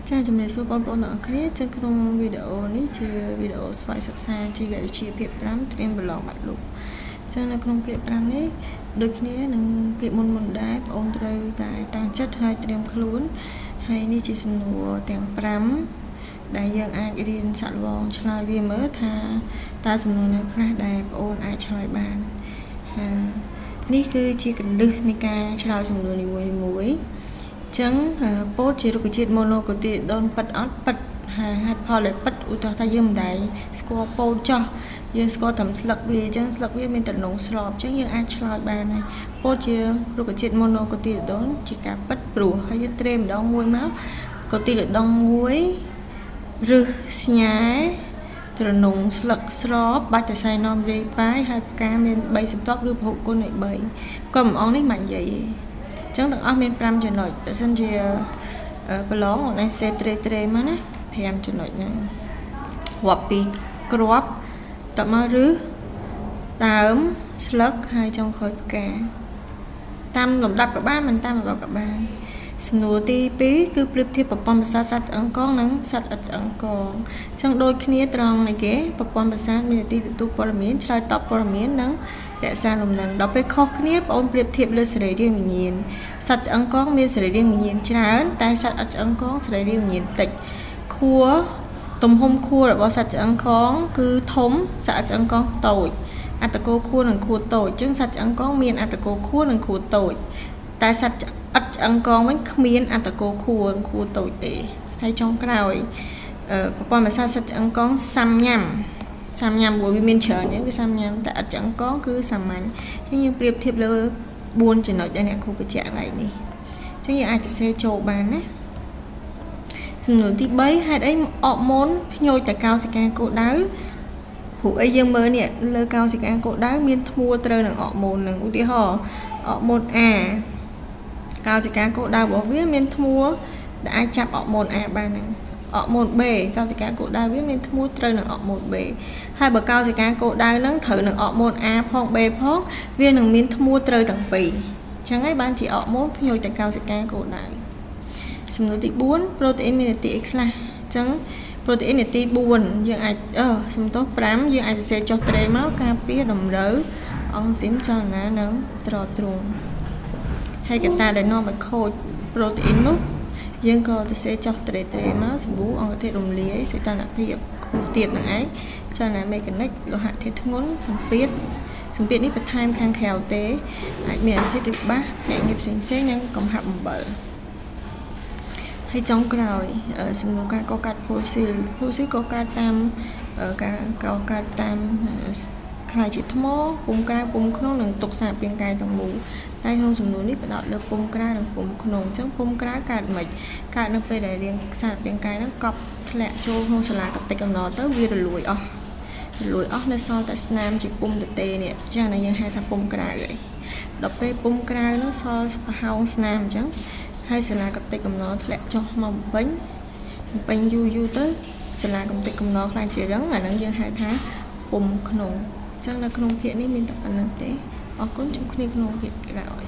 ចាជំរាបសួរបងប្អូនទាំងអស់គ្នាចឹងក្នុងវីដេអូនេះជាវីដេអូស្វ័យសិក្សាជីវវិទ្យាភាគ5ត្រៀមប្រឡងបាក់ឌុបចឹងនៅក្នុងភាគ5នេះដូចគ្នានឹងភាគមុនដែរបងប្អូនត្រូវតែតាំងចិត្តហើយត្រៀមខ្លួនហើយនេះជាសំណួរទាំង5ដែលយើងអាចរៀនសាក់លងឆ្លើយវាមើលថាតើសំណួរណាខ្លះដែលបងប្អូនអាចឆ្លើយបាននេះគឺជាគន្លឹះនៃការឆ្លើយសំណួរនីមួយៗចឹងពោតជារុក្ខជាតិម៉ូណូកូទីដុនប៉ិតអត់ប៉ិតហេតុផលដែលប៉ិតឧទាហរណ៍ថាយើងមិនដែលស្គាល់ពោតចោះយើងស្គាល់តែស្លឹកវាចឹងស្លឹកវាមានតំណងស្របចឹងយើងអាចឆ្លើយបានហើយពោតជារុក្ខជាតិម៉ូណូកូទីដុនជាការប៉ិតព្រោះហើយយើងត្រេម្ដងមួយមកកូទីដុនមួយឬស្ញែត្រនងស្លឹកស្របបាច់តែសៃនាំរាយប៉ាយហើយផ្កាមាន3សន្ទាប់ឬពហុគុណនៃ3ក៏ម្អងនេះមិននិយាយចឹងទាំងអស់មាន5ចំណុចបើសិនជាប្រឡងអូនឯងសេត្រេមកណា5ចំណុចហ្នឹងរាប់ពីគ្រាប់តមកឬដើមស្លឹកហើយចុងក្រោយផ្កាតាមលំដាប់ក៏បានមិនតាមលំដាប់ក៏បានសំណួរទី2គឺប្រៀបធៀបប្រព័ន្ធប្រសាទសត្វឆ្អឹងកងនិងសត្វឥតឆ្អឹងកងអញ្ចឹងដូចគ្នាត្រង់នេះគេប្រព័ន្ធប្រសាទមានន័យទទួលព័ត៌មានឆ្លើយតបព័ត៌មាននិងរក្សាលំនឹងដល់ពេលខុសគ្នាបងអូនប្រៀបធៀបលើសរីរាង្គវិញ្ញាណសត្វឆ្អឹងកងមានសរីរាង្គវិញ្ញាណច្រើនតែសត្វឥតឆ្អឹងកងសរីរាង្គវិញ្ញាណតិចខួរទំហំខួររបស់សត្វឆ្អឹងកងគឺធំសត្វឆ្អឹងកងតូចអត្តកោខួរនិងខួរតូចអញ្ចឹងសត្វឆ្អឹងកងមានអត្តកោខួរនិងខួរតូចតែសត្វឥតឆ្អឹងកងវិញគ្មានអត្តកោខួរតូចទេហើយចុងក្រោយប្រព័ន្ធប្រសាទសត្វឆ្អឹងកងសាំញ៉ាំព្រោះវាមានច្រើនអញ្ចឹងវាសាំញ៉ាំតែឥតឆ្អឹងកងគឺសាមញ្ញអញ្ចឹងយើងប្រៀបធៀបលើ4ចំណុចដែលអ្នកគ្រូបញ្ជាក់ឡើងនេះអញ្ចឹងយើងអាចសរសេរចូលបានណាសំណួរទី3ហេតុអីអរម៉ូនភ្ញូចតែកោសិកាគោលដៅព្រោះអីយើងមើលនេះលើកោសិកាគោលដៅមានធัวត្រូវនឹងអរម៉ូននឹងឧទាហរណ៍អរម៉ូន A កោសិកាគោលដៅរបស់វាមានធัวដែលអាចចាប់អរម៉ូន A បានហ្នឹងអរម៉ូន B កោសិកាគោលដៅវាមានធัวត្រូវនឹងអរម៉ូន B ហើយបើកោសិកាគោលដៅហ្នឹងត្រូវនឹងអរម៉ូន A ផង B ផងវានឹងមានធัวត្រូវទាំងពីរអញ្ចឹងហើយបានជាអរម៉ូនភ្ញូចតែកោសិកាគោលដៅសំណួរទី4ប្រូតេអ៊ីនមាននាទីអីខ្លះអញ្ចឹងប្រូតេអ៊ីននាទី4យើងអាចសំទោស5យើងអាចសរសេរចុះត្រេមកការពារតម្រូវអង់ស៊ីមចលនានិងត្រទ្រង់ហើយកត្តាដែលនាំឲ្យខូចប្រូតេអ៊ីននោះយើងក៏សរសេរចុះត្រេមកសម្បូរអង្គធាតុរំលាយសីតុណ្ហភាពខ្ពស់ទាបនឹងឯងចលនាមេកានិកលោហៈធាតុធ្ងន់សម្ពាធនេះបន្ថែមខាងក្រៅទេអាចមានអាស៊ីតឬបាសភ្នាក់ងារផ្សេងនិងកំហាប់អំបិលហើយចុងក្រោយសំណួរការកកាត់ផូស៊ីលកកាត់តាមការកកាត់តាមខ្លាយជាថ្មពុំក្រៅពុំក្នុងនិងទុកសារពាង្គកាយទាំងមូលតែក្នុងសំណួរនេះផ្ដោតលើពុំក្រៅនិងពុំក្នុងអញ្ចឹងពុំក្រៅកើតមិនកើតនៅពេលដែលរាងសារពាង្គកាយហ្នឹងកប់ធ្លាក់ចូលក្នុងសាលាកតិកកំណត់ទៅវារលួយអស់នៅសល់តែស្នាមជាពុំតេនេះអញ្ចឹងយើងហៅថាពុំក្រៅហើយដល់ពេលពុំក្រៅនោះសល់ប្រហោងស្នាមអញ្ចឹងហើយសាលាកតិកកំណត់ធ្លាក់ចុះមកបំពេញយូរទៅសាលាកតិកកំណត់ខ្លាំងជារឹងអាហ្នឹងយើងហៅថាពុំក្នុងអញ្ចឹងនៅក្នុងភាគនេះមានតែប៉ុណ្្នឹងទេអរគុណជួបគ្នាក្នុងភាគក្រោយ